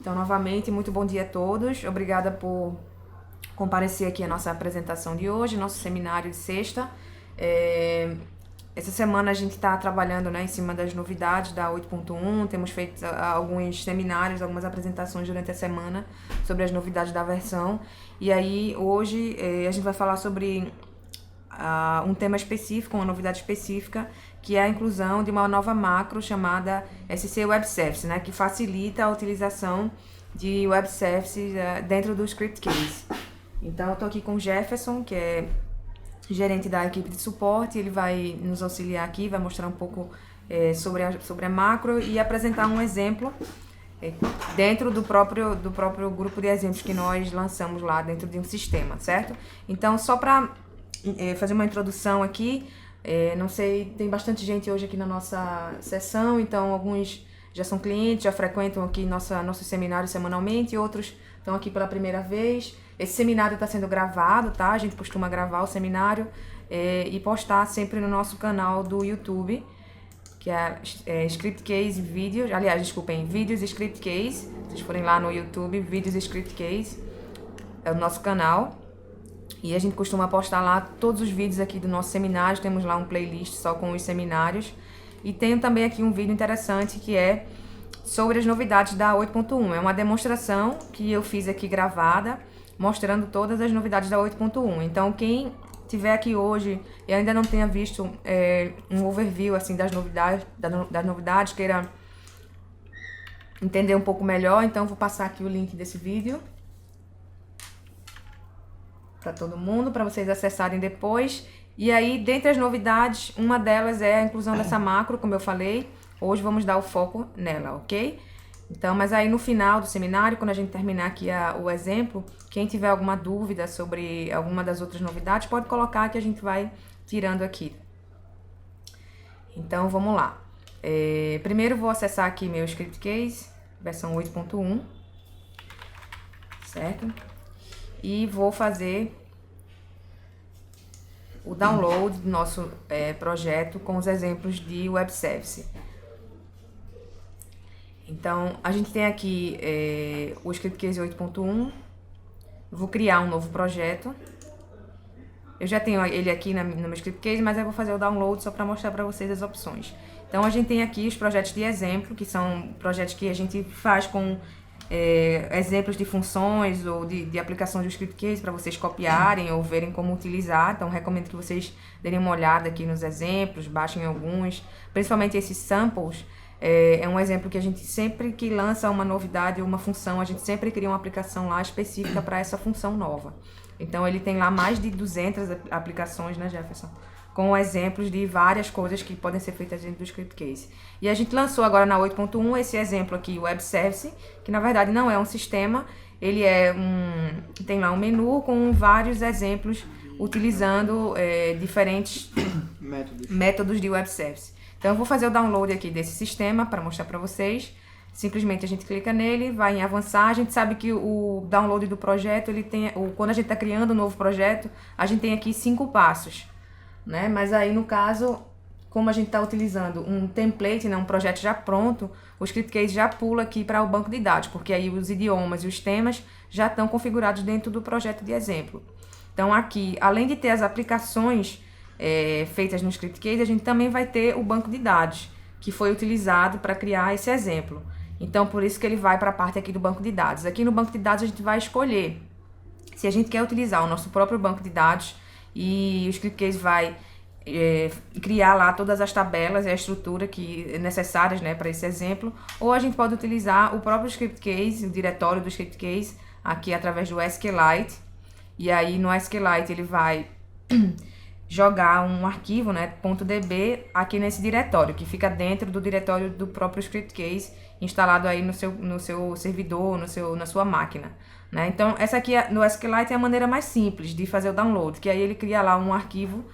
Então, novamente, muito bom dia a todos. Obrigada por comparecer aqui à nossa apresentação de hoje, nosso seminário de sexta. Essa semana a gente está trabalhando, né, em cima das novidades da 8.1, temos feito alguns seminários, algumas apresentações durante a semana sobre as novidades da versão. E aí, hoje, a gente vai falar sobre um tema específico, uma novidade específica, que é a inclusão de uma nova macro chamada SC Web Service, né, que facilita a utilização de Web Services dentro do Script Case. Então, eu estou aqui com o Jefferson, que é gerente da equipe de suporte. Ele vai nos auxiliar aqui, vai mostrar um pouco sobre a macro e apresentar um exemplo dentro do próprio grupo de exemplos que nós lançamos lá dentro de um sistema, certo? Então, só para fazer uma introdução aqui, não sei, tem bastante gente hoje aqui na nossa sessão, então alguns já são clientes, já frequentam aqui nosso seminário semanalmente, outros estão aqui pela primeira vez. Esse seminário está sendo gravado, tá? A gente costuma gravar o seminário e postar sempre no nosso canal do YouTube, que é Script Case Vídeos, aliás, desculpem, Vídeos Script Case. Se vocês forem lá no YouTube, Vídeos Script Case, é o nosso canal. E a gente costuma postar lá todos os vídeos aqui do nosso seminário, temos lá um playlist só com os seminários. E tenho também aqui um vídeo interessante que é sobre as novidades da 8.1. É uma demonstração que eu fiz aqui gravada, mostrando todas as novidades da 8.1. Então, quem estiver aqui hoje e ainda não tenha visto um overview assim, das novidades, queira entender um pouco melhor, então vou passar aqui o link desse vídeo para todo mundo, para vocês acessarem depois. E aí, dentre as novidades, uma delas é a inclusão dessa macro, como eu falei. Hoje vamos dar o foco nela, ok? Então, mas aí no final do seminário, quando a gente terminar aqui o exemplo, quem tiver alguma dúvida sobre alguma das outras novidades, pode colocar que a gente vai tirando aqui. Então, vamos lá. Primeiro vou acessar aqui meu Script Case, versão 8.1, certo? E vou fazer o download do nosso projeto com os exemplos de Web Service. Então, a gente tem aqui o Script Case 8.1. Vou criar um novo projeto. Eu já tenho ele aqui no meu Script Case, mas eu vou fazer o download só para mostrar para vocês as opções. Então, a gente tem aqui os projetos de exemplo, que são projetos que a gente faz com exemplos de funções ou de aplicação do Script Case para vocês copiarem ou verem como utilizar. Então, recomendo que vocês derem uma olhada aqui nos exemplos, baixem alguns, principalmente esses samples. É um exemplo que a gente sempre que lança uma novidade ou uma função, a gente sempre cria uma aplicação lá específica para essa função nova. Então, ele tem lá mais de 200 aplicações, né, Jefferson? Com exemplos de várias coisas que podem ser feitas dentro do Script Case. E a gente lançou agora na 8.1 esse exemplo aqui, o Web Service, que na verdade não é um sistema, ele tem lá um menu com vários exemplos utilizando diferentes métodos de Web Service. Então, eu vou fazer o download aqui desse sistema para mostrar para vocês. Simplesmente a gente clica nele, vai em avançar. A gente sabe que o download do projeto, quando a gente está criando um novo projeto, a gente tem aqui 5 passos, né? Mas aí, no caso, como a gente está utilizando um template, né, um projeto já pronto, o Script Case já pula aqui para o banco de dados, porque aí os idiomas e os temas já estão configurados dentro do projeto de exemplo. Então, aqui, além de ter as aplicações feitas no Script Case, a gente também vai ter o banco de dados, que foi utilizado para criar esse exemplo. Então, por isso que ele vai para a parte aqui do banco de dados. Aqui no banco de dados, a gente vai escolher se a gente quer utilizar o nosso próprio banco de dados, e o Script Case vai criar lá todas as tabelas e a estrutura necessárias, né, para esse exemplo, ou a gente pode utilizar o próprio Script Case, o diretório do Script Case, aqui através do SQLite. E aí no SQLite ele vai jogar um arquivo, né, .db, aqui nesse diretório, que fica dentro do diretório do próprio Script Case, instalado aí no seu servidor, na sua máquina, né? Então, essa aqui no SQLite é a maneira mais simples de fazer o download, que aí ele cria lá um arquivo,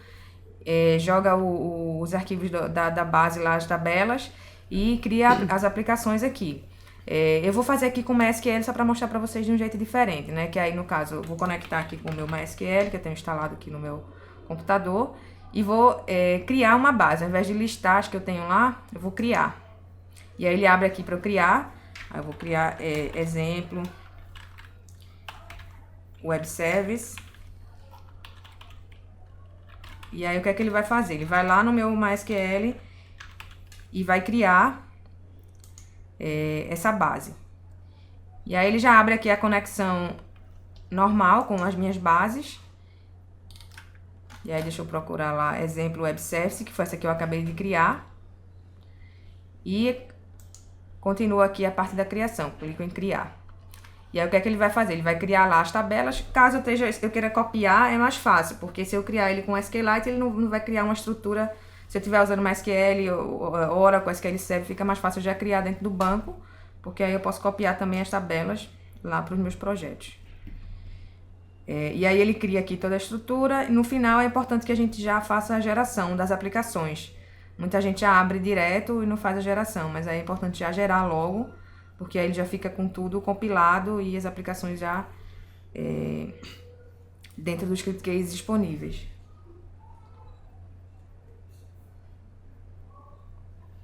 joga os arquivos da base lá, as tabelas, e cria as aplicações aqui. Eu vou fazer aqui com o MySQL só para mostrar para vocês de um jeito diferente, né? Que aí, no caso, eu vou conectar aqui com o meu MySQL, que eu tenho instalado aqui no meu computador, e vou criar uma base. Ao invés de listar as que eu tenho lá, eu vou criar. E aí ele abre aqui para eu criar. Aí eu vou criar exemplo, web service. E aí o que é que ele vai fazer? Ele vai lá no meu MySQL e vai criar essa base. E aí ele já abre aqui a conexão normal com as minhas bases. E aí deixa eu procurar lá exemplo web service, que foi essa que eu acabei de criar. E continua aqui a parte da criação, clico em criar. E aí o que é que ele vai fazer? Ele vai criar lá as tabelas. Caso eu queira copiar, é mais fácil, porque se eu criar ele com SQLite, ele não vai criar uma estrutura. Se eu estiver usando MySQL ou Oracle, SQL Server, fica mais fácil já criar dentro do banco, porque aí eu posso copiar também as tabelas lá para os meus projetos. E aí ele cria aqui toda a estrutura, e no final é importante que a gente já faça a geração das aplicações. Muita gente já abre direto e não faz a geração, mas aí é importante já gerar logo, porque aí ele já fica com tudo compilado e as aplicações já dentro dos script cases disponíveis.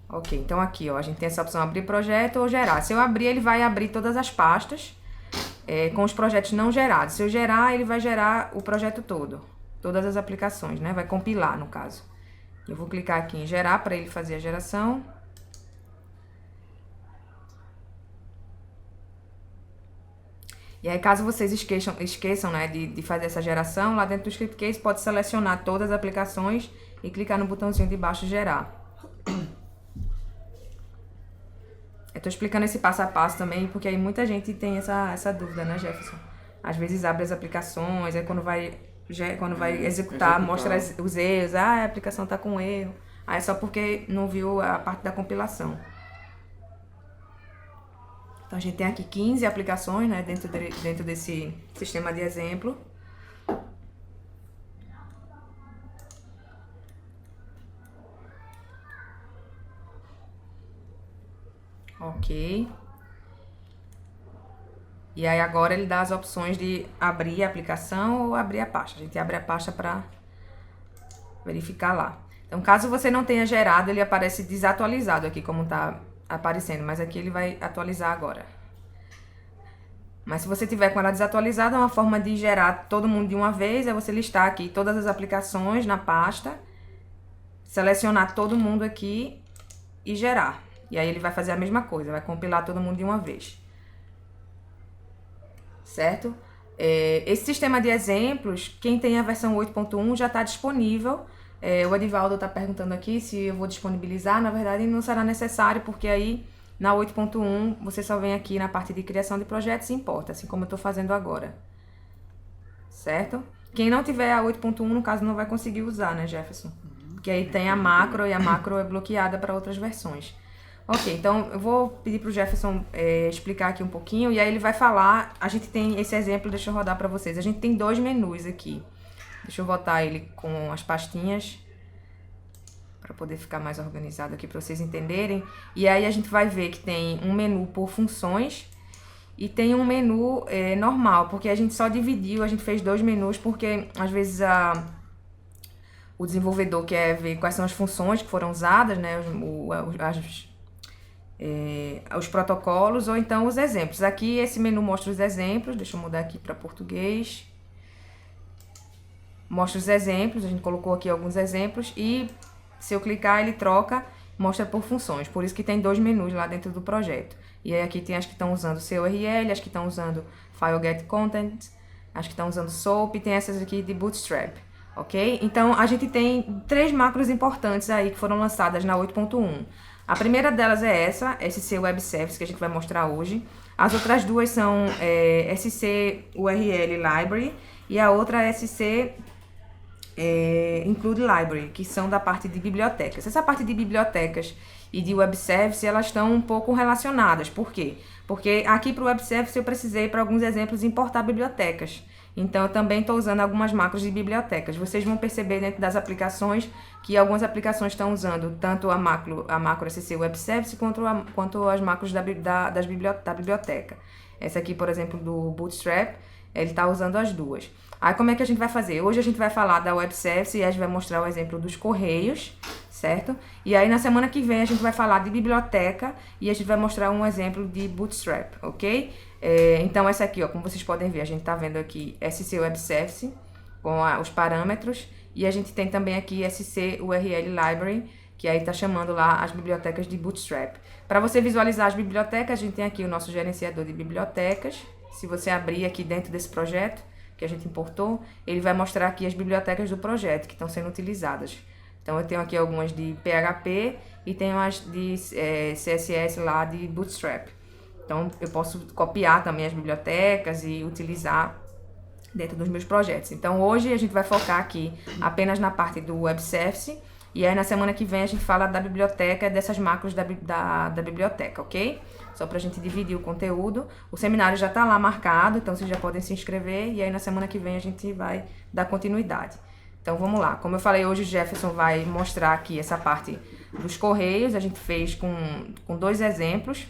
Ok, então aqui ó, a gente tem essa opção abrir projeto ou gerar. Se eu abrir, ele vai abrir todas as pastas com os projetos não gerados. Se eu gerar, ele vai gerar o projeto todo, todas as aplicações, né? Vai compilar no caso. Eu vou clicar aqui em gerar para ele fazer a geração. E aí, caso vocês esqueçam né, de fazer essa geração, lá dentro do script case pode selecionar todas as aplicações e clicar no botãozinho de baixo gerar. Eu tô explicando esse passo a passo também, porque aí muita gente tem essa dúvida, né, Jefferson? Às vezes abre as aplicações, aí quando vai executar, mostra os erros, a aplicação tá com erro. Aí é só porque não viu a parte da compilação. Então a gente tem aqui 15 aplicações, né, dentro desse sistema de exemplo. Ok. E aí agora ele dá as opções de abrir a aplicação ou abrir a pasta. A gente abre a pasta para verificar lá. Então, caso você não tenha gerado, ele aparece desatualizado aqui, como tá aparecendo. Mas aqui ele vai atualizar agora. Mas se você tiver com ela desatualizada, uma forma de gerar todo mundo de uma vez é você listar aqui todas as aplicações na pasta, selecionar todo mundo aqui e gerar. E aí ele vai fazer a mesma coisa, vai compilar todo mundo de uma vez. Certo? Esse sistema de exemplos, quem tem a versão 8.1 já está disponível. O Edivaldo está perguntando aqui se eu vou disponibilizar. Na verdade, não será necessário, porque aí na 8.1 você só vem aqui na parte de criação de projetos e importa, assim como eu estou fazendo agora. Certo? Quem não tiver a 8.1, no caso, não vai conseguir usar, né, Jefferson? Porque aí tem a macro e a macro é bloqueada para outras versões. Ok, então eu vou pedir para o Jefferson explicar aqui um pouquinho e aí ele vai falar. A gente tem esse exemplo, deixa eu rodar para vocês. A gente tem 2 menus aqui. Deixa eu botar ele com as pastinhas para poder ficar mais organizado aqui para vocês entenderem. E aí a gente vai ver que tem um menu por funções e tem um menu normal, porque a gente só dividiu, a gente fez 2 menus porque às vezes o desenvolvedor quer ver quais são as funções que foram usadas, né, os protocolos ou então os exemplos. Aqui esse menu mostra os exemplos, deixa eu mudar aqui para português. Mostra os exemplos, a gente colocou aqui alguns exemplos e se eu clicar ele troca, mostra por funções. Por isso que tem 2 menus lá dentro do projeto. E aí aqui tem as que estão usando CURL, as que estão usando File Get Content, as que estão usando SOAP e tem essas aqui de Bootstrap. Ok? Então a gente tem 3 macros importantes aí que foram lançadas na 8.1. A primeira delas é essa, SC Web Service, que a gente vai mostrar hoje. As outras 2 são SC URL Library e a outra é SC Include Library, que são da parte de bibliotecas. Essa parte de bibliotecas e de Web Service, elas estão um pouco relacionadas. Por quê? Porque aqui para o Web Service eu precisei, para alguns exemplos, importar bibliotecas. Então, eu também estou usando algumas macros de bibliotecas. Vocês vão perceber dentro das aplicações que algumas aplicações estão usando tanto a macro SC Web Service quanto as macros da biblioteca. Essa aqui, por exemplo, do Bootstrap, ele está usando as duas. Aí como é que a gente vai fazer? Hoje a gente vai falar da Web Service e a gente vai mostrar o exemplo dos correios, certo? E aí na semana que vem a gente vai falar de biblioteca e a gente vai mostrar um exemplo de Bootstrap, ok? Então essa aqui, ó, como vocês podem ver, a gente tá vendo aqui SC Web Service com os parâmetros e a gente tem também aqui SC URL Library, que aí tá chamando lá as bibliotecas de Bootstrap. Para você visualizar as bibliotecas, a gente tem aqui o nosso gerenciador de bibliotecas. Se você abrir aqui dentro desse projeto que a gente importou, ele vai mostrar aqui as bibliotecas do projeto que estão sendo utilizadas. Então eu tenho aqui algumas de PHP e tenho as de CSS lá de Bootstrap. Então eu posso copiar também as bibliotecas e utilizar dentro dos meus projetos. Então hoje a gente vai focar aqui apenas na parte do Web Service e aí na semana que vem a gente fala da biblioteca, dessas macros da biblioteca, ok? Só pra gente dividir o conteúdo. O seminário já tá lá marcado, então vocês já podem se inscrever e aí na semana que vem a gente vai dar continuidade. Então vamos lá, como eu falei hoje, o Jefferson vai mostrar aqui essa parte dos correios, a gente fez com dois exemplos,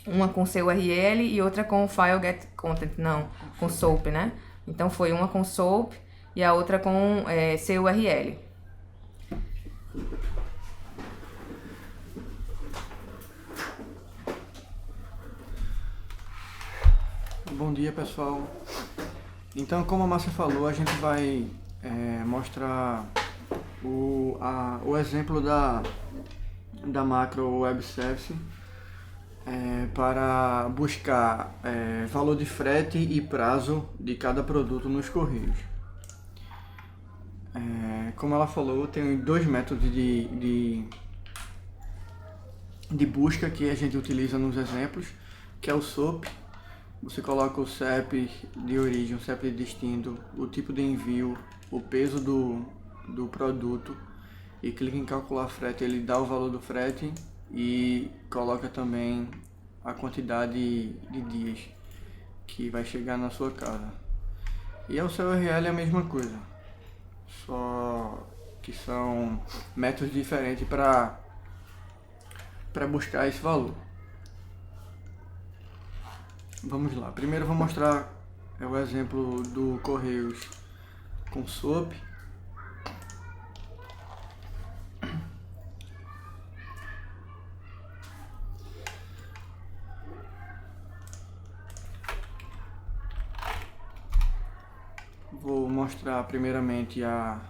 uma com CURL e outra com File Get Content, não, com SOAP, né? Então foi uma com SOAP e a outra com CURL. Bom dia, pessoal. Então, como a Márcia falou, a gente vai mostrar o exemplo da macro Web Service para buscar valor de frete e prazo de cada produto nos correios. Como ela falou, tem dois métodos de busca que a gente utiliza nos exemplos, que é o SOAP. Você coloca o CEP de origem, o CEP de destino, o tipo de envio, o peso do produto e clica em calcular frete. Ele dá o valor do frete e coloca também a quantidade de dias que vai chegar na sua casa. E o seu URL é a mesma coisa, só que são métodos diferentes para buscar esse valor. Vamos lá, primeiro eu vou mostrar o exemplo do Correios com SOAP. Vou mostrar primeiramente a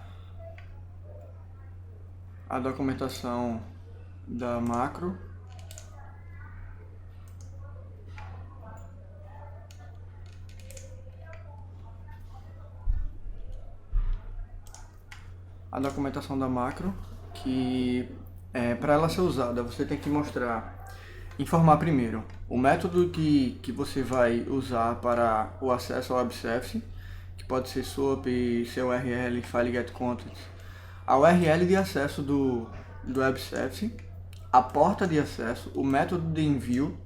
documentação da macro. A documentação da macro, que para ela ser usada, você tem que informar primeiro o método que você vai usar para o acesso ao Web Service, que pode ser SOAP, CURL, File Get Content, a URL de acesso do Web Service, a porta de acesso, o método de envio,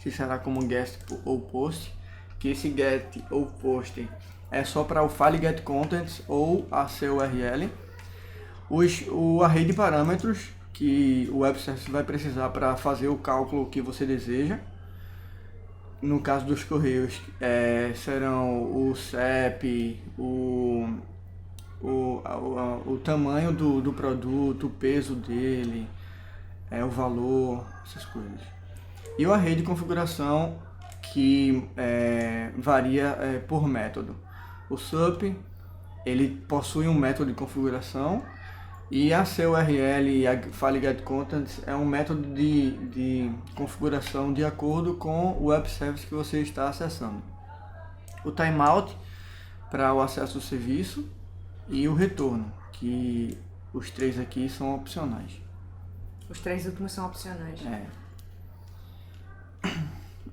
que será como GET ou POST, que esse GET ou POST é só para o File Get Contents ou a CURL, o array de parâmetros que o Web Service vai precisar para fazer o cálculo que você deseja. No caso dos correios, serão o CEP, o tamanho do produto, o peso dele, o valor, essas coisas. E o array de configuração que varia por método. O SOAP, ele possui um método de configuração e a CURL e a File Get Contents é um método de configuração de acordo com o Web Service que você está acessando. O timeout para o acesso ao serviço e o retorno, que os três aqui são opcionais. Os três últimos são opcionais.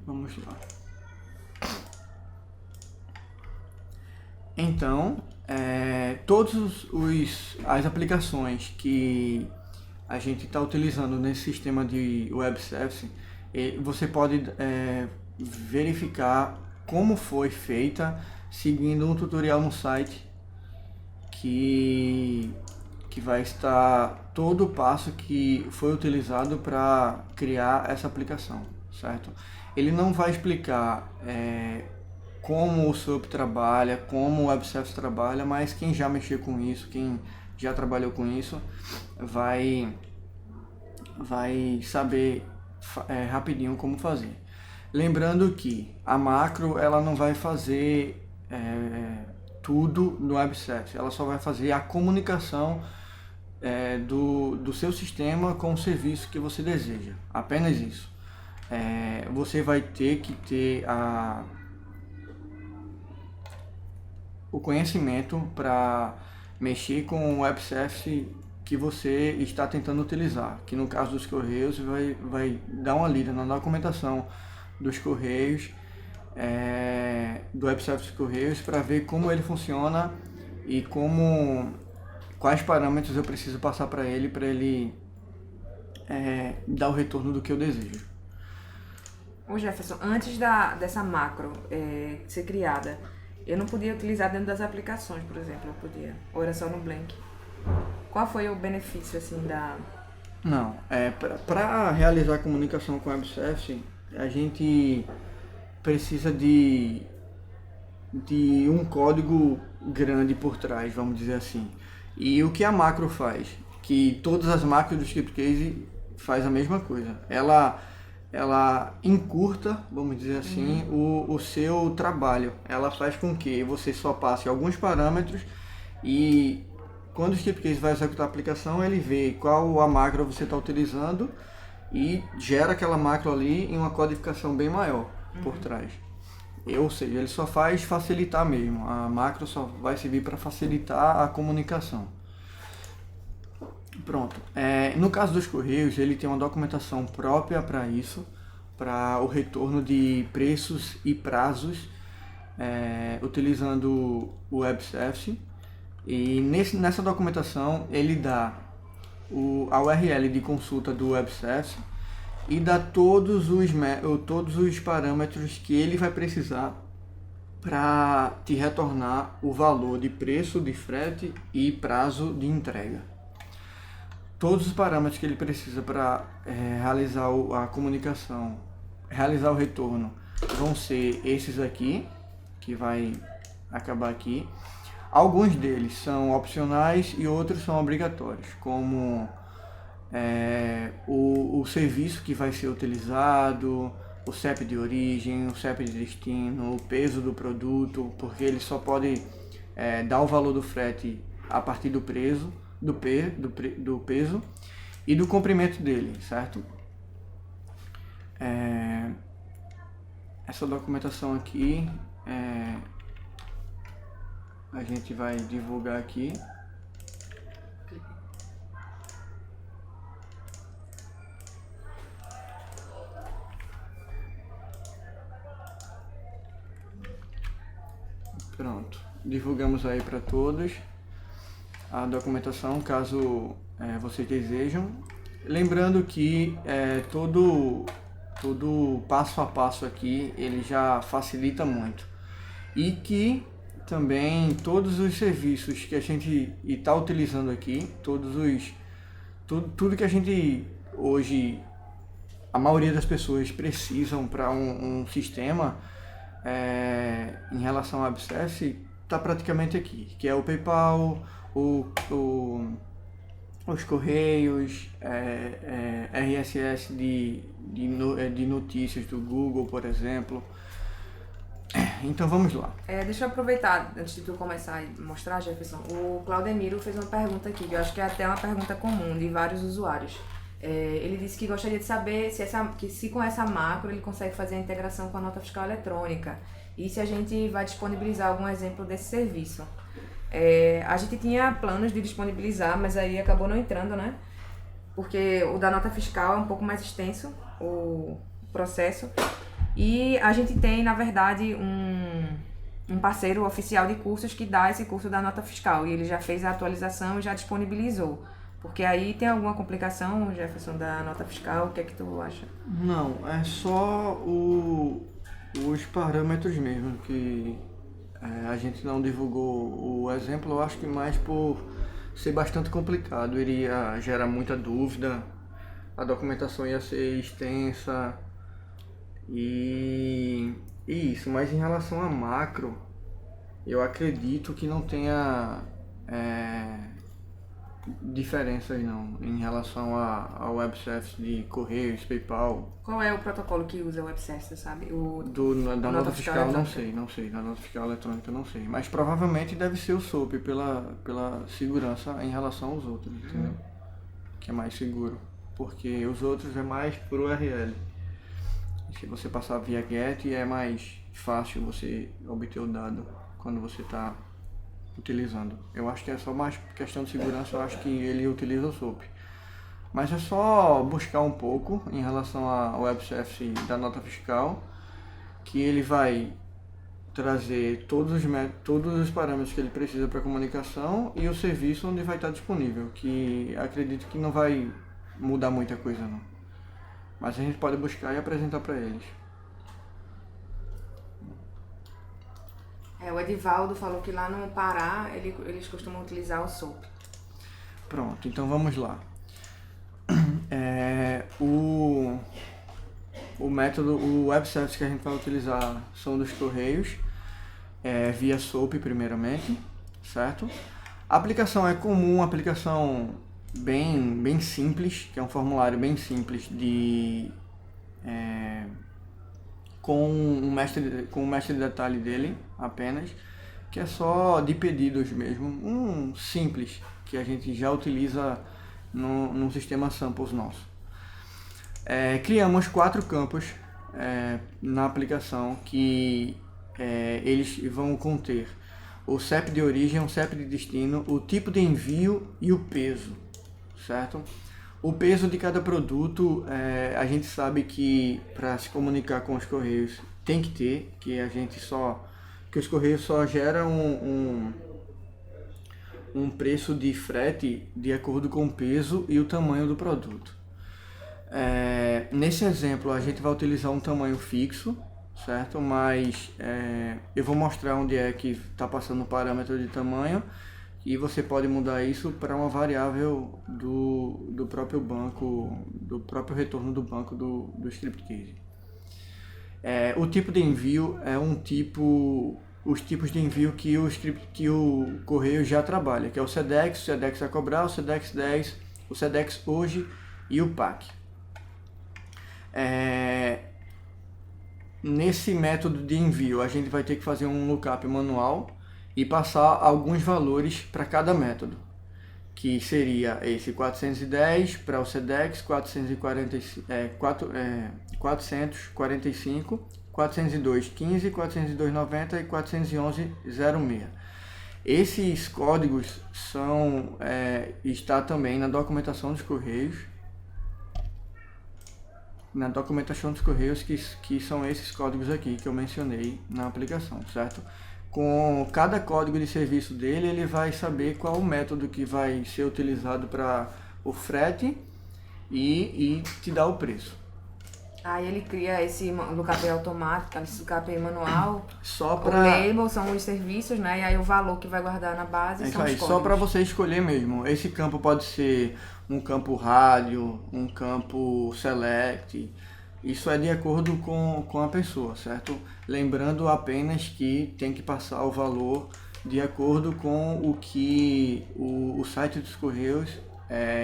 Vamos lá. Então, todas as aplicações que a gente está utilizando nesse sistema de Web Service, você pode verificar como foi feita seguindo um tutorial no site que vai estar todo o passo que foi utilizado para criar essa aplicação, certo? Ele não vai explicar como o SOAP trabalha, como o WebService trabalha, mas quem já mexeu com isso, quem já trabalhou com isso, vai saber rapidinho como fazer. Lembrando que a macro ela não vai fazer tudo no WebService, ela só vai fazer a comunicação do seu sistema com o serviço que você deseja, apenas isso. Você vai ter que ter o conhecimento para mexer com o WebService que você está tentando utilizar, que no caso dos Correios vai dar uma lida na documentação dos Correios, do WebService dos Correios, para ver como ele funciona e quais parâmetros eu preciso passar para ele dar o retorno do que eu desejo. Ô Jefferson, antes dessa macro ser criada, eu não podia utilizar dentro das aplicações, por exemplo, eu podia, ou era só no Blank? Qual foi o benefício, assim, da... Não, para realizar a comunicação com o WebService, a gente precisa de um código grande por trás, vamos dizer assim. E o que a macro faz? Que todas as macros do Scriptcase faz a mesma coisa. Ela encurta, vamos dizer assim, o seu trabalho. Ela faz com que você só passe alguns parâmetros e quando o Scriptcase vai executar a aplicação, ele vê qual a macro você está utilizando e gera aquela macro ali em uma codificação bem maior por trás. Ou seja, ele só faz facilitar mesmo. A macro só vai servir para facilitar a comunicação. Pronto. No caso dos Correios, ele tem uma documentação própria para isso, para o retorno de preços e prazos, utilizando o WebService. E nessa documentação ele dá a URL de consulta do WebService e dá todos os parâmetros que ele vai precisar para te retornar o valor de preço, de frete e prazo de entrega. Todos os parâmetros que ele precisa para realizar a comunicação, realizar o retorno, vão ser esses aqui, que vai acabar aqui. Alguns deles são opcionais e outros são obrigatórios, como o serviço que vai ser utilizado, o CEP de origem, o CEP de destino, o peso do produto, porque ele só pode dar o valor do frete a partir do peso e do comprimento dele, certo? Essa documentação aqui a gente vai divulgar aqui. Pronto, divulgamos aí para todos a documentação, caso vocês desejam. Lembrando que todo passo a passo aqui ele já facilita muito e que também todos os serviços que a gente está utilizando aqui, tudo que a gente hoje, a maioria das pessoas precisam para um sistema em relação ao WebService, está praticamente aqui, que é o PayPal, os Correios, RSS de notícias do Google, por exemplo. Então vamos lá. Deixa eu aproveitar, antes de tu começar a mostrar, Jefferson, o Claudemiro fez uma pergunta aqui, que eu acho que é até uma pergunta comum de vários usuários. Ele disse que gostaria de saber se com essa macro ele consegue fazer a integração com a nota fiscal eletrônica e se a gente vai disponibilizar algum exemplo desse serviço. A gente tinha planos de disponibilizar, mas aí acabou não entrando, né? Porque o da nota fiscal é um pouco mais extenso, o processo. E a gente tem, na verdade, um parceiro oficial de cursos que dá esse curso da nota fiscal. E ele já fez a atualização e já disponibilizou. Porque aí tem alguma complicação, Jefferson, da nota fiscal? O que é que tu acha? Não, é só os parâmetros mesmo que a gente não divulgou o exemplo. Eu acho que mais por ser bastante complicado. Iria gerar muita dúvida, a documentação ia ser extensa. E Isso, mas em relação a macro, eu acredito que não tenha diferenças não, em relação ao web service de Correios, PayPal, Qual é o protocolo que usa o Web Service, você sabe? da Nota nota fiscal fiscal eletrônica. não sei, da nota fiscal eletrônica não sei, mas provavelmente deve ser o SOAP pela segurança em relação aos outros, entendeu? Que é mais seguro, porque os outros é mais pro URL. Se você passar via GET é mais fácil você obter o dado quando você está utilizando. Eu acho que é só mais questão de segurança, eu acho que ele utiliza o SOAP. Mas é só buscar um pouco em relação ao web service da nota fiscal, que ele vai trazer todos os parâmetros que ele precisa para comunicação e o serviço onde vai estar disponível, que acredito que não vai mudar muita coisa não. Mas a gente pode buscar e apresentar para eles. O Edivaldo falou que lá no Pará eles costumam utilizar o SOAP. Pronto, então vamos lá. O método, o web service que a gente vai utilizar são dos Correios, via SOAP primeiramente, certo? A aplicação é comum, uma aplicação bem simples, que é um formulário bem simples com um mestre de detalhe dele apenas, que é só de pedidos mesmo, um simples, que a gente já utiliza no sistema Samples nosso. Criamos 4 campos na aplicação que eles vão conter o CEP de origem, o CEP de destino, o tipo de envio e o peso, certo? O peso de cada produto, a gente sabe que para se comunicar com os Correios tem que ter, que os Correios só geram um preço de frete de acordo com o peso e o tamanho do produto. Nesse exemplo a gente vai utilizar um tamanho fixo, certo? Mas eu vou mostrar onde é que está passando o parâmetro de tamanho e você pode mudar isso para uma variável do próprio banco, do próprio retorno do banco do script case. O tipo de envio é os tipos de envio que o Correio já trabalha, que é o SEDEX a cobrar, o SEDEX 10, o SEDEX hoje e o PAC. Nesse método de envio a gente vai ter que fazer um lookup manual e passar alguns valores para cada método, que seria esse 410 para o SEDEX, 445, 402 15, 402 90 e 411 06. Esses códigos está também na documentação dos Correios, que são esses códigos aqui que eu mencionei na aplicação, certo? Com cada código de serviço dele, ele vai saber qual o método que vai ser utilizado para o frete e te dar o preço. Aí ele cria esse lookup automático, esse lookup manual. Só O para label são os serviços, né? E aí o valor que vai guardar na base são os códigos. só para você escolher mesmo. Esse campo pode ser um campo rádio, um campo select. Isso é de acordo com a pessoa, certo? Lembrando apenas que tem que passar o valor de acordo com o que o site dos Correios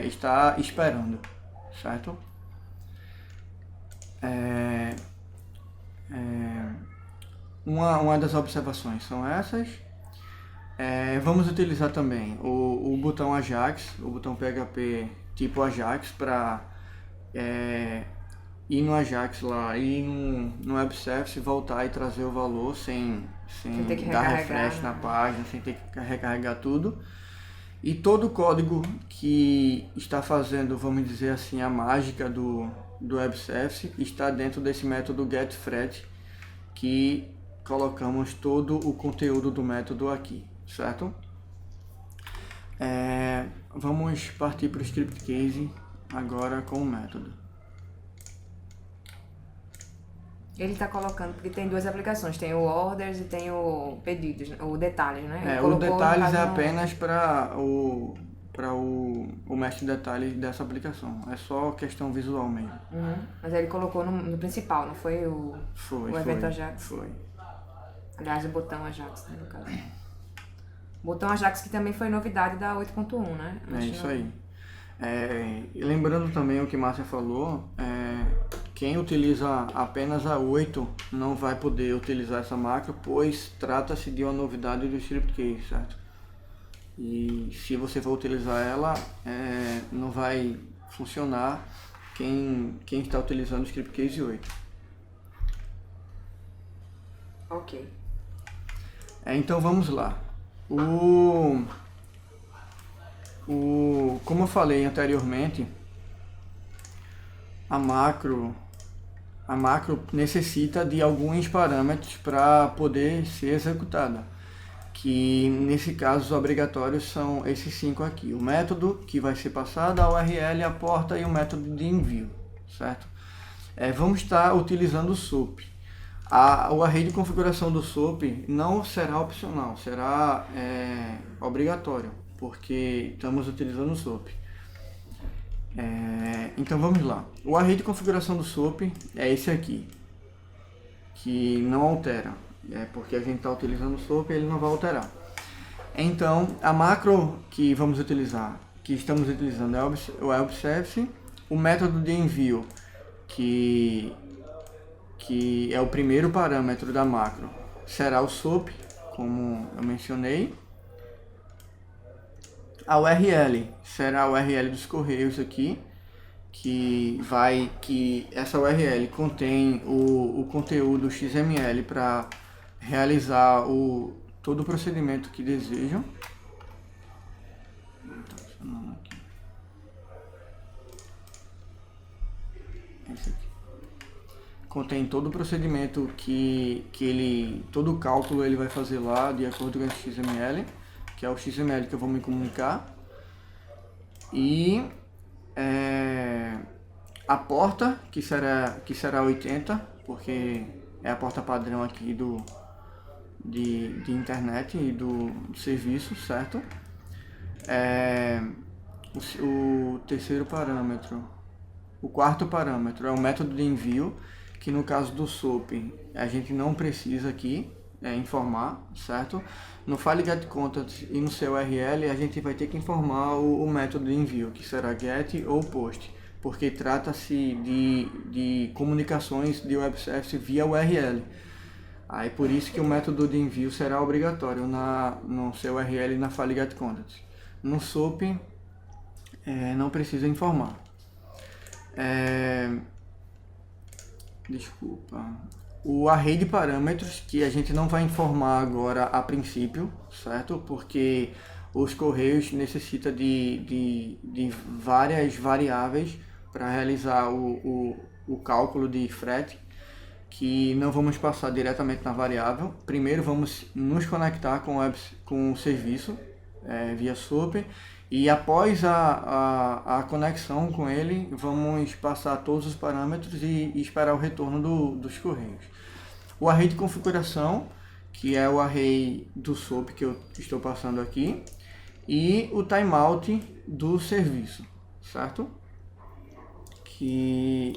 está esperando, certo? Uma das observações são essas. Vamos utilizar também o botão Ajax, o botão PHP tipo Ajax para ir no Ajax lá, ir no web service, voltar e trazer o valor sem ter que dar recarregar, refresh na página, sem ter que recarregar tudo. E todo o código que está fazendo, vamos dizer assim, a mágica do web service está dentro desse método getFret, que colocamos todo o conteúdo do método aqui, certo? Vamos partir para o script case agora com o método. Ele está colocando, porque tem duas aplicações, tem o orders e tem o pedidos, o detalhes, né? O detalhes é apenas para para o mestre de detalhes dessa aplicação. É só questão visual mesmo. Mas aí ele colocou no principal, não foi o evento Ajax? Foi. Aliás, o botão Ajax, né, no caso. Botão Ajax que também foi novidade da 8.1, né? É isso aí. E lembrando também o que Márcia falou, quem utiliza apenas a 8 não vai poder utilizar essa macro, pois trata-se de uma novidade do ScriptCase, certo? E se você for utilizar ela, não vai funcionar quem está utilizando o ScriptCase 8. Ok. Então vamos lá. Como eu falei anteriormente, a macro necessita de alguns parâmetros para poder ser executada, que nesse caso os obrigatórios são esses 5 aqui: o método que vai ser passado, a URL, a porta e o método de envio, certo? Vamos estar utilizando o SOAP. O array de configuração do SOAP não será opcional, será obrigatório, porque estamos utilizando o SOAP. Então vamos lá. O array de configuração do SOAP é esse aqui, que não altera, porque a gente está utilizando o SOAP, ele não vai alterar. Então a macro que estamos utilizando é o webservice, o método de envio, que é o primeiro parâmetro da macro, será o SOAP, como eu mencionei. A URL será a URL dos correios aqui, que essa URL contém o conteúdo XML para realizar todo o procedimento que desejam. Esse aqui. Contém todo o procedimento todo o cálculo ele vai fazer lá de acordo com esse XML, que é o XML que eu vou me comunicar. E a porta, que será 80, porque é a porta padrão aqui de internet e do serviço, certo? O terceiro parâmetro, o quarto parâmetro é o método de envio, que no caso do SOAP a gente não precisa aqui informar, certo? No file getContent e no seu URL a gente vai ter que informar o método de envio, que será get ou post, porque trata-se de comunicações de web service via URL. Aí por isso que o método de envio será obrigatório no seu URL e na file getContent. No SOAP não precisa informar. O array de parâmetros, que a gente não vai informar agora a princípio, certo? Porque os correios necessitam de várias variáveis para realizar o cálculo de frete, que não vamos passar diretamente na variável. Primeiro vamos nos conectar com o serviço via SOAP, e após a conexão com ele, vamos passar todos os parâmetros e esperar o retorno dos correios. O array de configuração, que é o array do SOAP que eu estou passando aqui, e o timeout do serviço, certo?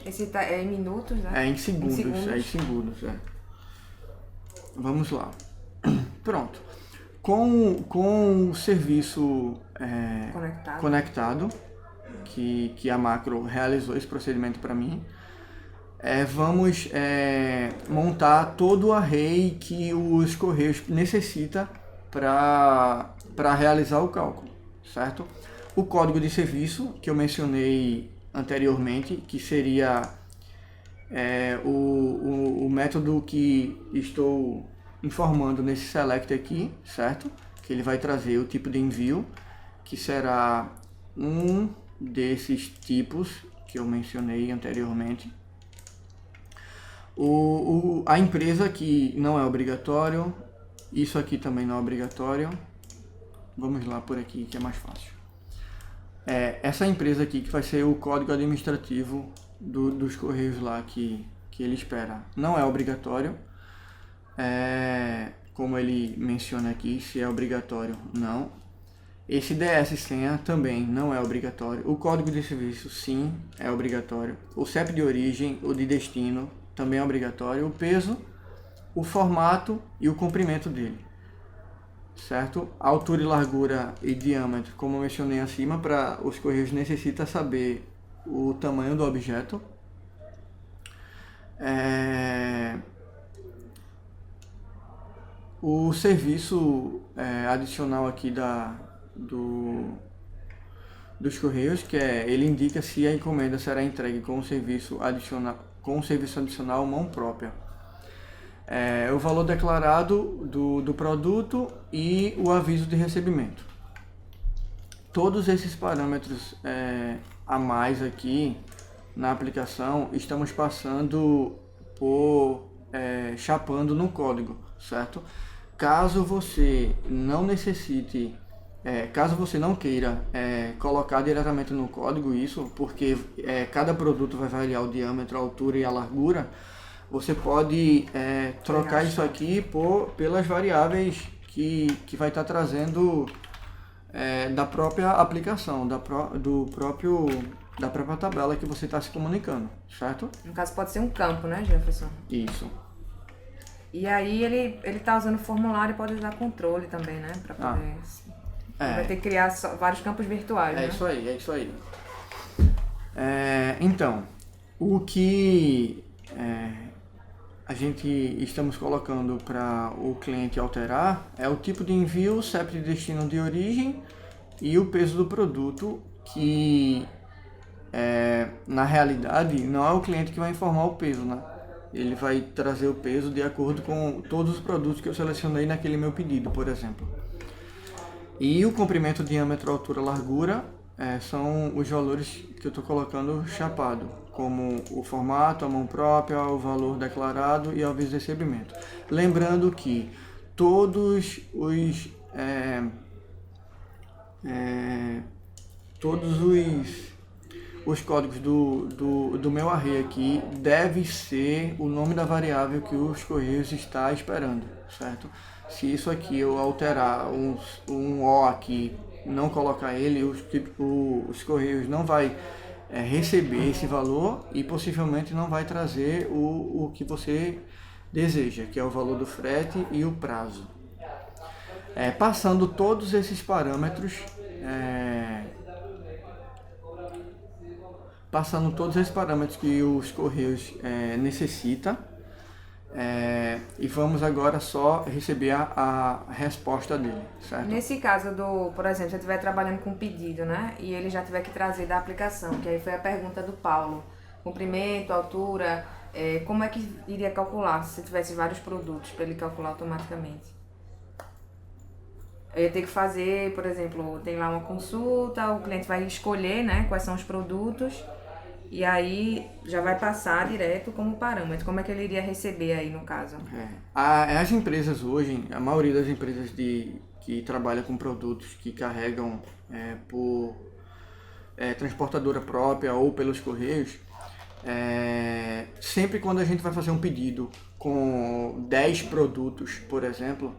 Esse é em minutos, né? É em segundos, é em segundos, Vamos lá. Pronto. Com o serviço conectado, que a macro realizou esse procedimento para mim, vamos montar todo o array que os correios necessitam para realizar o cálculo, certo? O código de serviço que eu mencionei anteriormente, que seria o método que estou informando nesse select aqui, certo? Que ele vai trazer o tipo de envio, que será um desses tipos que eu mencionei anteriormente. A empresa, que não é obrigatório, isso aqui também não é obrigatório. Vamos lá por aqui, que é mais fácil. Essa empresa aqui, que vai ser o código administrativo dos correios lá que ele espera, não é obrigatório. Como ele menciona aqui, se é obrigatório, não. Esse DS senha também não é obrigatório. O código de serviço, sim, é obrigatório. O CEP de origem, o de destino, também é obrigatório. O peso, o formato e o comprimento dele. Certo? A altura e largura e diâmetro, como eu mencionei acima, para os correios necessita saber o tamanho do objeto. O serviço adicional aqui dos correios, que ele indica se a encomenda será entregue com um serviço adicional mão própria. O valor declarado do produto e o aviso de recebimento. Todos esses parâmetros a mais aqui na aplicação estamos passando chapando no código, certo? Caso você não necessite, caso você não queira colocar diretamente no código isso, porque cada produto vai variar o diâmetro, a altura e a largura, você pode trocar isso aqui pelas variáveis que vai estar trazendo da própria aplicação, da própria tabela que você está se comunicando, certo? No caso pode ser um campo, né, Jefferson? Isso. E aí ele tá usando formulário e pode usar controle também, né? Pra poder... Ele vai ter que criar vários campos virtuais, né? É isso aí. Então, o que a gente estamos colocando para o cliente alterar é o tipo de envio, o CEP de destino de origem e o peso do produto, que na realidade não é o cliente que vai informar o peso, né? Ele vai trazer o peso de acordo com todos os produtos que eu selecionei naquele meu pedido, por exemplo. E o comprimento, diâmetro, altura, largura são os valores que eu estou colocando chapado, como o formato, a mão própria, o valor declarado e o aviso de recebimento. Lembrando que todos os códigos do meu array aqui deve ser o nome da variável que os correios está esperando, certo? Se isso aqui eu alterar um O aqui, não colocar ele, os correios não vai receber esse valor e possivelmente não vai trazer o que você deseja, que é o valor do frete e o prazo. Passando todos esses parâmetros, que os correios necessitam, e vamos agora só receber a resposta dele, certo? Nesse caso por exemplo, se eu estiver trabalhando com pedido, né, e ele já tiver que trazer da aplicação, que aí foi a pergunta do Paulo, comprimento, altura, como é que iria calcular se tivesse vários produtos para ele calcular automaticamente? Eu ia ter que fazer, por exemplo, tem lá uma consulta, o cliente vai escolher, né, quais são os produtos, e aí já vai passar direto como parâmetro. Como é que ele iria receber aí no caso? As empresas hoje, a maioria das empresas que trabalham com produtos que carregam por transportadora própria ou pelos correios, sempre quando a gente vai fazer um pedido com 10 produtos, por exemplo,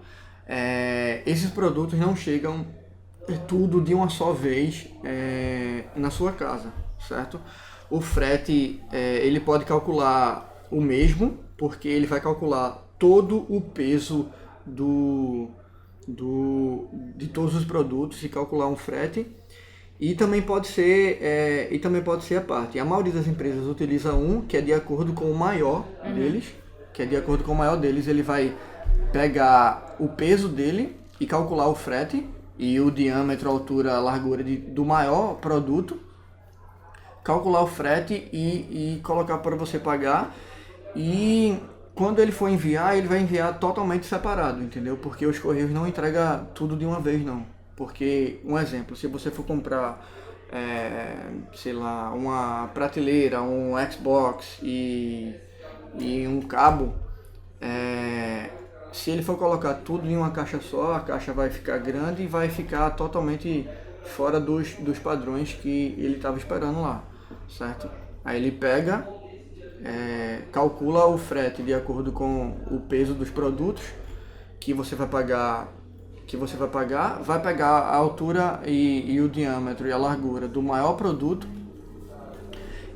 esses produtos não chegam tudo de uma só vez na sua casa, certo? O frete, ele pode calcular o mesmo, porque ele vai calcular todo o peso de todos os produtos e calcular um frete. E também pode ser a parte. A maioria das empresas utiliza que é de acordo com o maior deles, ele vai pegar o peso dele e calcular o frete e o diâmetro, a altura, a largura do maior produto, calcular o frete e colocar para você pagar. E quando ele for enviar, ele vai enviar totalmente separado, entendeu? Porque os correios não entregam tudo de uma vez, não. Porque, um exemplo, se você for comprar, sei lá, uma prateleira, um Xbox e um cabo, se ele for colocar tudo em uma caixa só, a caixa vai ficar grande e vai ficar totalmente fora dos padrões que ele estava esperando lá, certo? Aí ele pega, calcula o frete de acordo com o peso dos produtos, que você vai pagar que você vai pegar a altura e o diâmetro e a largura do maior produto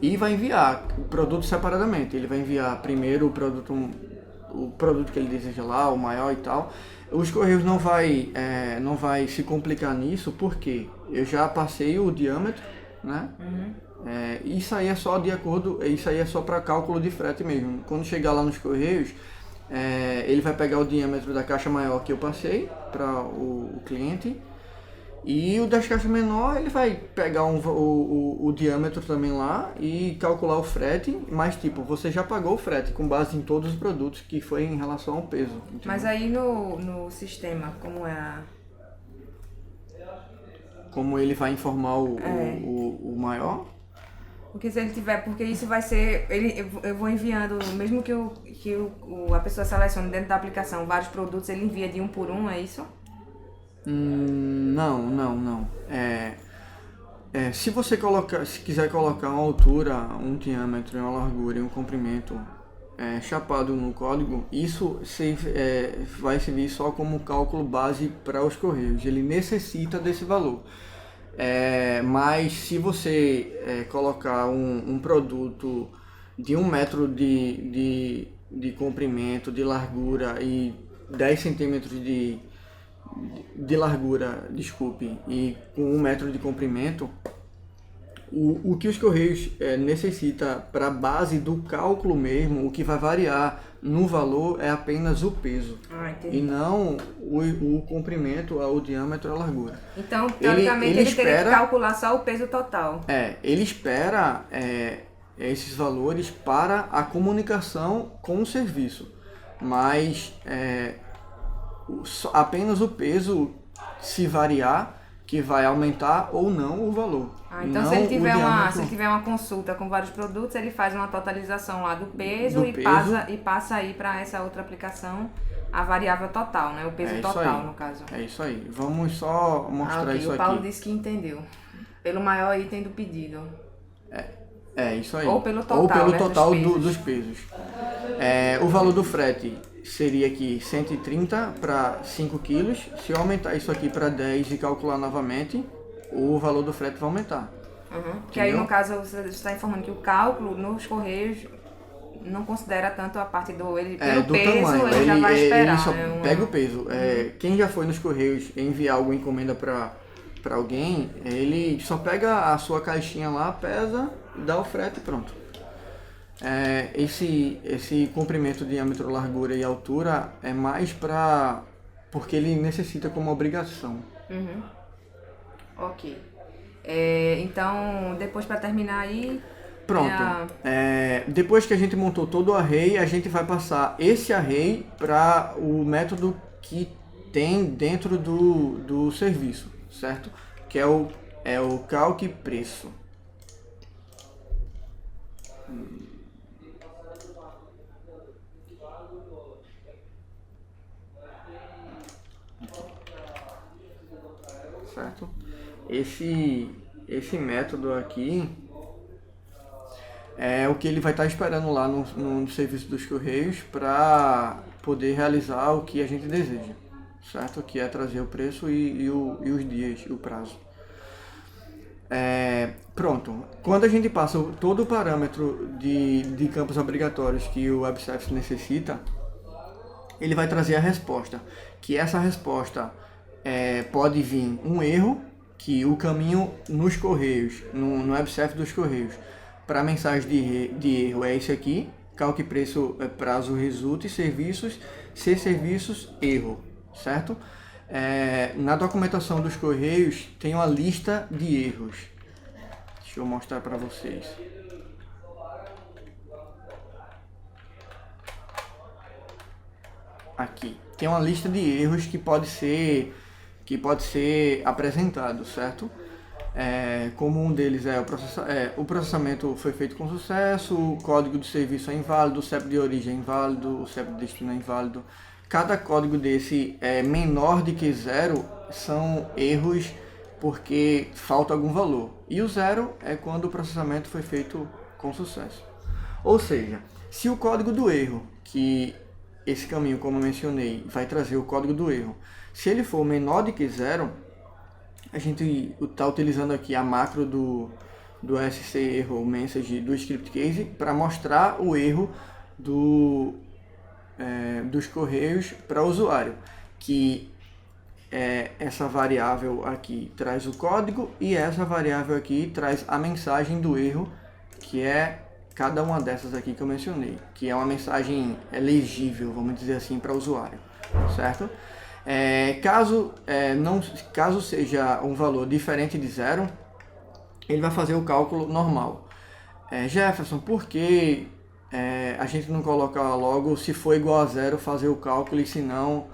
e vai enviar o produto separadamente. Ele vai enviar primeiro o produto que ele deseja lá, o maior e tal. Os Correios não vai se complicar nisso, porque eu já passei o diâmetro, né? Isso aí é só isso aí é só para cálculo de frete mesmo. Quando chegar lá nos Correios, ele vai pegar o diâmetro da caixa maior que eu passei para o cliente, e o das caixas menor ele vai pegar o diâmetro também lá e calcular o frete, mas tipo, você já pagou o frete com base em todos os produtos, que foi em relação ao peso. Entendeu? Mas aí no sistema, como ele vai informar o maior? Porque se ele tiver, porque isso vai ser, eu vou enviando, mesmo que a pessoa selecione dentro da aplicação vários produtos, ele envia de um por um, é isso? Não. Se você quiser colocar uma altura, um diâmetro, uma largura e um comprimento chapado no código, isso vai servir só como cálculo base para os Correios. Ele necessita desse valor. Mas se você colocar um produto de 1 metro de comprimento, de largura e 10 centímetros de largura, desculpe, e com 1 metro de comprimento, o que os Correios necessita para a base do cálculo mesmo, o que vai variar no valor é apenas o peso, e não o comprimento, o diâmetro, a largura. Então, teoricamente, ele teria que calcular só o peso total. Ele espera esses valores para a comunicação com o serviço, mas apenas o peso, se variar, que vai aumentar ou não o valor. Então se ele tiver uma consulta com vários produtos, ele faz uma totalização lá do peso, e passa aí para essa outra aplicação a variável total, né? O peso total, no caso. É isso aí. Vamos só mostrar isso aqui. O Paulo disse que entendeu. Pelo maior item do pedido. Isso aí. Ou pelo total, dos pesos. O valor do frete seria aqui 130 para 5 quilos. Se eu aumentar isso aqui para 10 e calcular novamente, o valor do frete vai aumentar. Que aí, no caso, você está informando que o cálculo nos Correios não considera tanto a parte do peso, tamanho. Ele já vai esperar. Ele só pega o peso. Quem já foi nos Correios enviar alguma encomenda para alguém, ele só pega a sua caixinha lá, pesa, dá o frete e pronto. Esse comprimento, diâmetro, largura e altura é mais porque ele necessita como obrigação. Ok. Então, depois, para terminar aí... Pronto. Depois que a gente montou todo o array, a gente vai passar esse array para o método que tem dentro do serviço, certo? Que é o calc preço. Certo? Esse método aqui é o que ele vai estar esperando lá no serviço dos Correios para poder realizar o que a gente deseja, certo? Que é trazer o preço e os dias, o prazo. Pronto. Quando a gente passa todo o parâmetro de campos obrigatórios que o Web Service necessita, ele vai trazer a resposta. Que essa resposta pode vir um erro, que o caminho nos Correios, no Web Service dos Correios, para a mensagem de erro é esse aqui: calque preço, prazo, resulte, serviços, se serviços, erro, certo? Na documentação dos Correios tem uma lista de erros. Deixa eu mostrar para vocês. Aqui tem uma lista de erros que pode ser apresentado, certo? Como um deles o processamento foi feito com sucesso, o código de serviço é inválido, o CEP de origem é inválido, o CEP de destino é inválido. Cada código desse menor de que 0 são erros porque falta algum valor. E o 0 é quando o processamento foi feito com sucesso. Ou seja, se o código do erro, que esse caminho, como eu mencionei, vai trazer o código do erro, Se ele for menor do que 0, a gente está utilizando aqui a macro do SC erro message do script case para mostrar o erro dos correios para o usuário, que essa variável aqui traz o código e essa variável aqui traz a mensagem do erro, que é cada uma dessas aqui que eu mencionei, que é uma mensagem legível, vamos dizer assim, para o usuário, certo? Caso seja um valor diferente de 0, ele vai fazer o cálculo normal. Jefferson, por que a gente não coloca logo, se for igual a 0, fazer o cálculo e se não,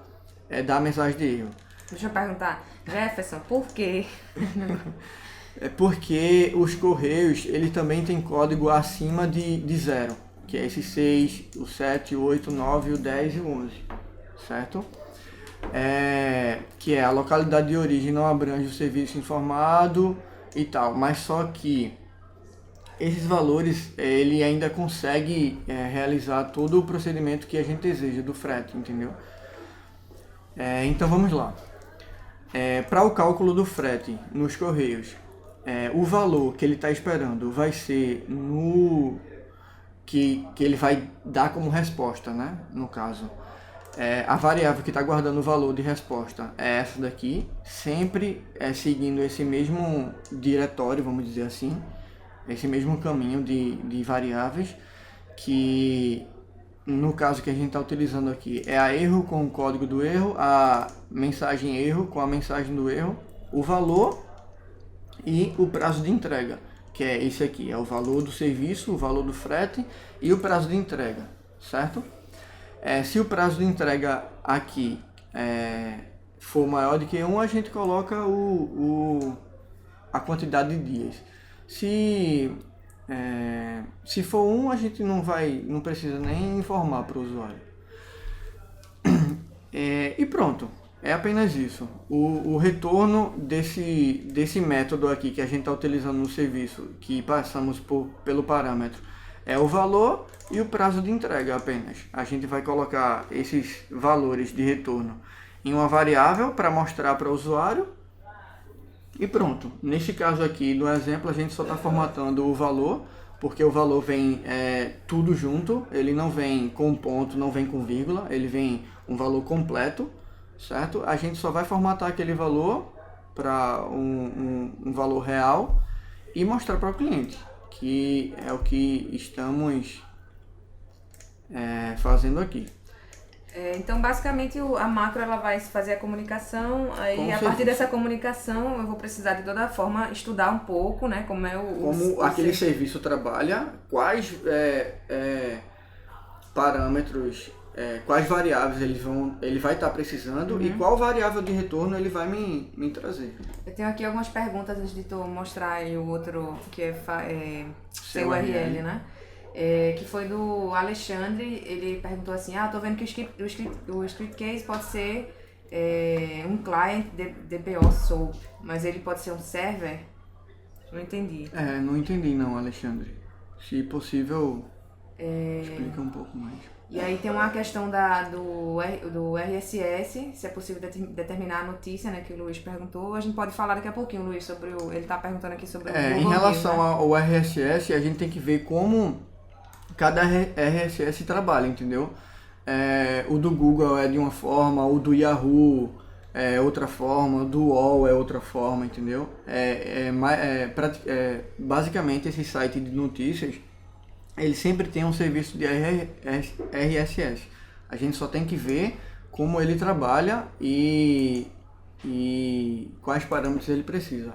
dar a mensagem de erro? Deixa eu perguntar, Jefferson, por quê? É porque os correios, ele também tem código acima de 0, que é esse 6, o 7, o 8, o 9, o 10 e o 11, certo? Que a localidade de origem não abrange o serviço informado e tal, mas só que esses valores, ele ainda consegue realizar todo o procedimento que a gente deseja do frete, entendeu? Então vamos lá. Para o cálculo do frete nos correios, o valor que ele está esperando vai ser no que ele vai dar como resposta, né? No caso, a variável que está guardando o valor de resposta é essa daqui, sempre seguindo esse mesmo diretório, vamos dizer assim, esse mesmo caminho de variáveis, que no caso que a gente está utilizando aqui é a erro com o código do erro, a mensagem erro com a mensagem do erro, o valor e o prazo de entrega, que é esse aqui, é o valor do serviço, o valor do frete e o prazo de entrega, certo? Se o prazo de entrega aqui for maior do que 1, a gente coloca a quantidade de dias. Se for 1, a gente não precisa nem informar para o usuário. E pronto, é apenas isso. O retorno desse método aqui que a gente está utilizando no serviço, que passamos pelo parâmetro, é o valor e o prazo de entrega apenas. A gente vai colocar esses valores de retorno em uma variável para mostrar para o usuário. E pronto, neste caso aqui, no exemplo, a gente só está formatando o valor, porque o valor vem tudo junto, ele não vem com ponto, não vem com vírgula, ele vem um valor completo, certo? A gente só vai formatar aquele valor para um valor real e mostrar para o cliente, que é o que estamos fazendo aqui. Então, basicamente, a macro ela vai fazer a comunicação, aí a partir dessa comunicação eu vou precisar de toda forma estudar um pouco, né, como é como aquele serviço trabalha, quais parâmetros, quais variáveis ele vai estar precisando e qual variável de retorno ele vai me trazer. Eu tenho aqui algumas perguntas antes de tu mostrar aí o outro, que é CURL, né? Que foi do Alexandre. Ele perguntou assim, tô vendo que o script case pode ser um client DPO SOAP, mas ele pode ser um server? Não entendi. Não entendi não, Alexandre. Se possível, explica um pouco mais. E aí tem uma questão do RSS, se é possível determinar a notícia, né, que o Luiz perguntou. A gente pode falar daqui a pouquinho, Luiz, sobre ele está perguntando aqui sobre o Google em relação News, né? ao RSS, a gente tem que ver como cada RSS trabalha, entendeu? O do Google é de uma forma, o do Yahoo é outra forma, o do UOL é outra forma, entendeu? Basicamente, esse site de notícias, ele sempre tem um serviço de RSS. A gente só tem que ver como ele trabalha e quais parâmetros ele precisa.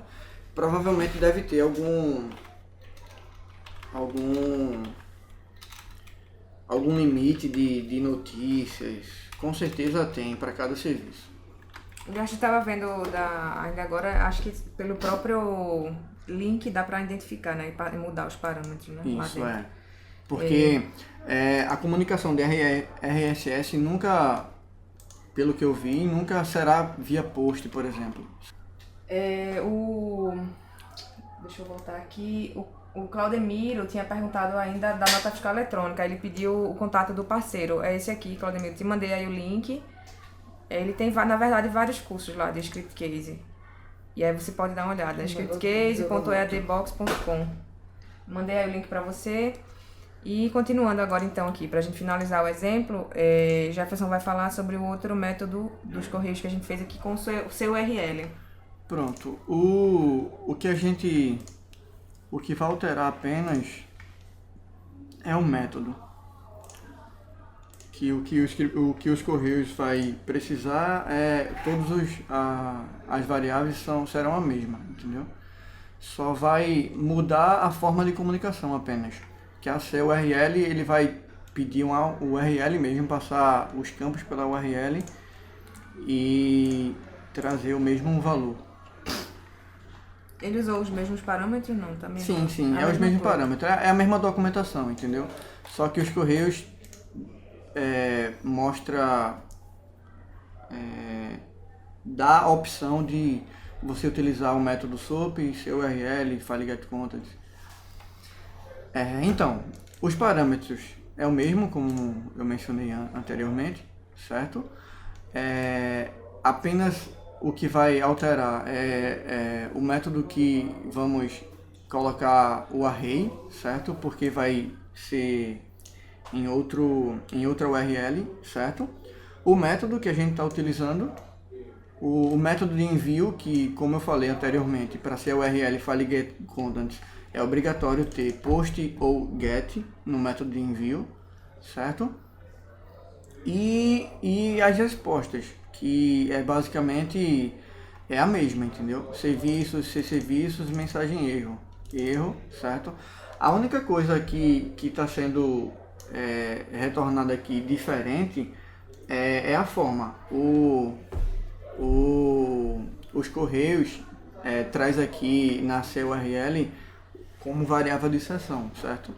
Provavelmente deve ter algum limite de notícias, com certeza tem para cada serviço. Eu acho que estava vendo ainda agora, acho que pelo próprio link dá para identificar, né, e mudar os parâmetros, né? Isso, porque a comunicação de RSS nunca, pelo que eu vi, nunca será via post, por exemplo. Deixa eu voltar aqui. O Claudemiro tinha perguntado ainda da nota fiscal eletrônica. Ele pediu o contato do parceiro. É esse aqui, Claudemiro. Te mandei aí o link. Ele tem, na verdade, vários cursos lá de Script Case. E aí você pode dar uma olhada, scriptcase.eadbox.com. Mandei aí o link para você. E continuando agora então aqui, para a gente finalizar o exemplo, Jefferson vai falar sobre o outro método dos correios que a gente fez aqui com o seu URL. Pronto. O que vai alterar apenas é o método. O que os correios vai precisar as variáveis serão a mesma, entendeu? Só vai mudar a forma de comunicação apenas. Que a seu URL, ele vai pedir uma URL mesmo, passar os campos pela URL e trazer o mesmo valor. Ele usou os mesmos parâmetros? Não, também sim, não. Sim, é os mesmos parâmetros. É a mesma documentação, entendeu? Só que os correios dá a opção de você utilizar o método SOAP, seu URL, file get contents. Então, os parâmetros é o mesmo, como eu mencionei anteriormente, certo? Apenas o que vai alterar é o método que vamos colocar o array, certo? Porque vai ser em outra URL, certo? O método que a gente está utilizando, o método de envio, que como eu falei anteriormente, para ser URL file get contents, é obrigatório ter post ou get no método de envio, certo? E as respostas, que basicamente a mesma, entendeu? Serviços, mensagem erro, certo? A única coisa que está sendo retornada aqui diferente é a forma. Os correios traz aqui na CURL como variável de sessão, certo?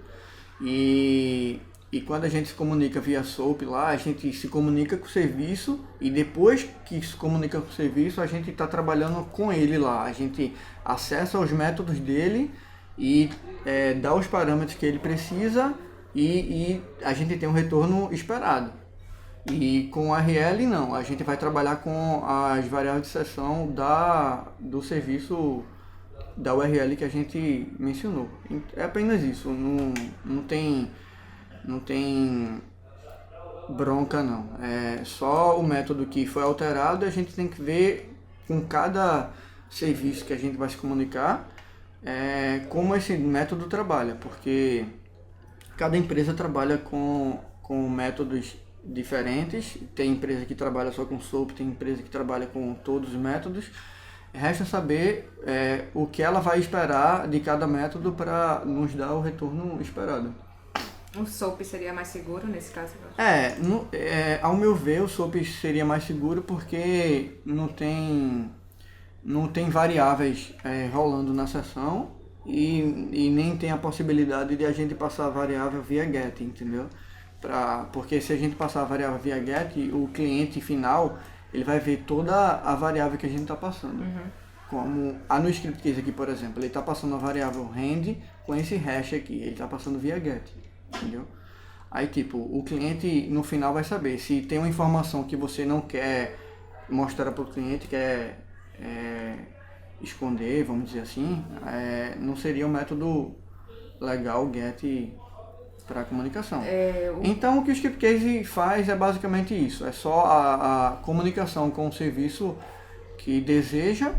E quando a gente se comunica via SOAP lá, a gente se comunica com o serviço e depois que se comunica com o serviço, a gente está trabalhando com ele lá. A gente acessa os métodos dele e dá os parâmetros que ele precisa e a gente tem um retorno esperado. E com o RL não, a gente vai trabalhar com as variáveis de sessão do serviço da URL que a gente mencionou. É apenas isso, não tem bronca não. É só o método que foi alterado, a gente tem que ver com cada serviço que a gente vai se comunicar como esse método trabalha, porque cada empresa trabalha com métodos diferentes. Tem empresa que trabalha só com SOAP, tem empresa que trabalha com todos os métodos. Resta saber o que ela vai esperar de cada método para nos dar o retorno esperado. O SOAP seria mais seguro nesse caso? Ao meu ver, o SOAP seria mais seguro porque não tem variáveis rolando na sessão e nem tem a possibilidade de a gente passar a variável via get, entendeu? Porque se a gente passar a variável via get, o cliente final ele vai ver toda a variável que a gente está passando. Uhum. Como no script case aqui, por exemplo, ele está passando a variável rand com esse hash aqui, ele está passando via get, entendeu? Aí tipo, o cliente no final vai saber se tem uma informação que você não quer mostrar para o cliente, quer esconder, vamos dizer assim, não seria um método legal get para comunicação. Então o que o script case faz é basicamente isso, é só a comunicação com o serviço que deseja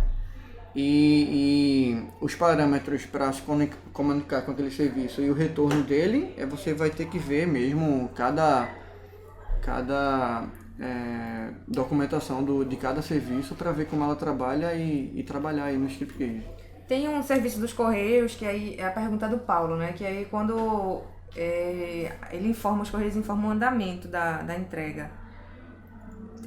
e os parâmetros para se comunicar com aquele serviço e o retorno dele, você vai ter que ver mesmo cada documentação de cada serviço para ver como ela trabalha e trabalhar aí no script case. Tem um serviço dos Correios, que aí é a pergunta do Paulo, né? Que aí quando os Correios informam o andamento da entrega.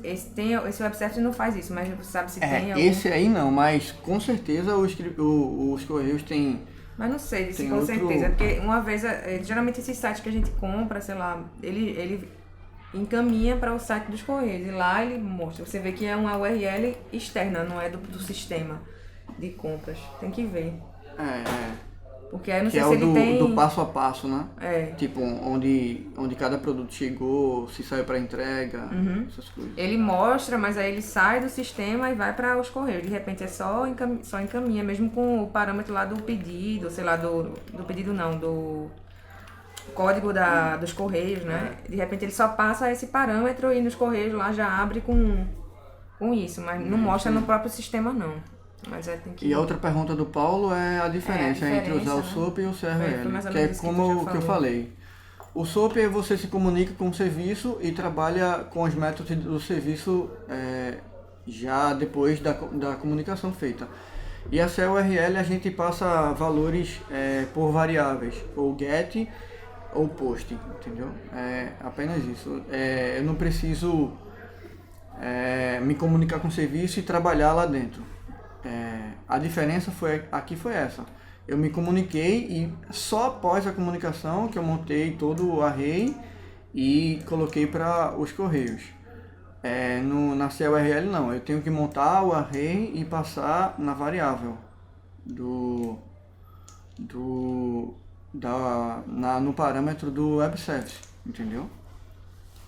Esse web service não faz isso, mas você sabe se tem algum... Esse aí não, mas com certeza os Correios têm... Mas não sei se com certeza, porque uma vez, geralmente esses sites que a gente compra, sei lá, ele encaminha para o site dos Correios e lá ele mostra. Você vê que é uma URL externa, não é do sistema de compras. Tem que ver. Porque aí eu não Que sei é se o ele tem... do passo a passo, né? É. Tipo, onde cada produto chegou, se saiu para entrega, essas coisas. Ele mostra, mas aí ele sai do sistema e vai para os correios. De repente é só encaminha, mesmo com o parâmetro lá do pedido, sei lá, do pedido não, do código dos correios, né? De repente ele só passa esse parâmetro e nos correios lá já abre com isso, mas não mostra no próprio sistema não. Mas tem que... E a outra pergunta do Paulo é a diferença entre usar o né? SOAP e o CRL, Foi mais ou que é menos isso que tu como já o que eu falou. falei. O SOAP é você se comunica com o serviço e trabalha com os métodos do serviço já depois da comunicação feita. E a CRL a gente passa valores por variáveis, ou get ou post, entendeu? É apenas isso. Eu não preciso me comunicar com o serviço e trabalhar lá dentro. A diferença aqui foi essa. Eu me comuniquei e só após a comunicação que eu montei todo o array e coloquei para os correios. Na CLRL não, eu tenho que montar o array e passar na variável no parâmetro do web service, entendeu?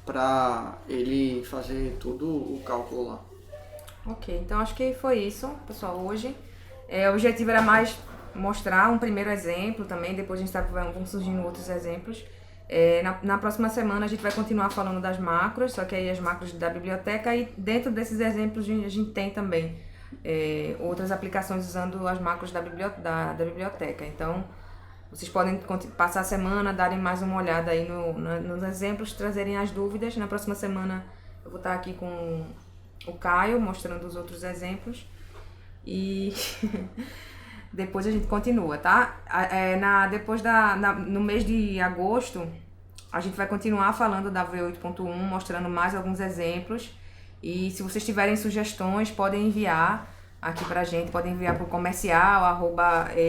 Para ele fazer todo o cálculo lá. Ok, então acho que foi isso, pessoal, hoje. O objetivo era mais mostrar um primeiro exemplo também, depois a gente vão surgindo outros exemplos. Na próxima semana a gente vai continuar falando das macros, só que aí as macros da biblioteca, e dentro desses exemplos a gente tem também outras aplicações usando as macros da biblioteca. Então, vocês podem passar a semana, darem mais uma olhada aí nos exemplos, trazerem as dúvidas. Na próxima semana eu vou estar aqui com o Caio, mostrando os outros exemplos. E depois a gente continua, tá? No mês de agosto, a gente vai continuar falando da V8.1, mostrando mais alguns exemplos. E se vocês tiverem sugestões, podem enviar aqui pra gente, podem enviar pro comercial,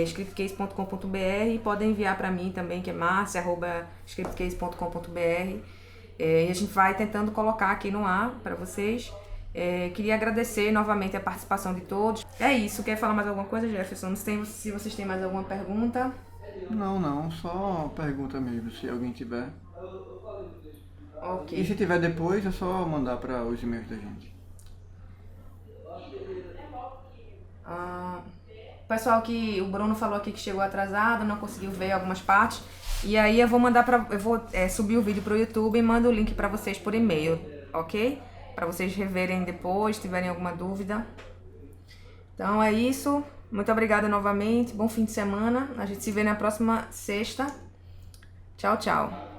@scriptcase.com.br, e podem enviar pra mim também, que é marcia@scriptcase.com.br. E a gente vai tentando colocar aqui no ar pra vocês. Queria agradecer novamente a participação de todos. É isso, quer falar mais alguma coisa, Jefferson? Não sei se vocês têm mais alguma pergunta. Não, só pergunta mesmo, se alguém tiver. Ok. E se tiver depois, é só mandar para os e-mails da gente. O pessoal que o Bruno falou aqui que chegou atrasado, não conseguiu ver algumas partes. E aí eu vou subir o vídeo pro YouTube e mando o link para vocês por e-mail, ok? Para vocês reverem depois, se tiverem alguma dúvida. Então é isso. Muito obrigada novamente. Bom fim de semana. A gente se vê na próxima sexta. Tchau, tchau.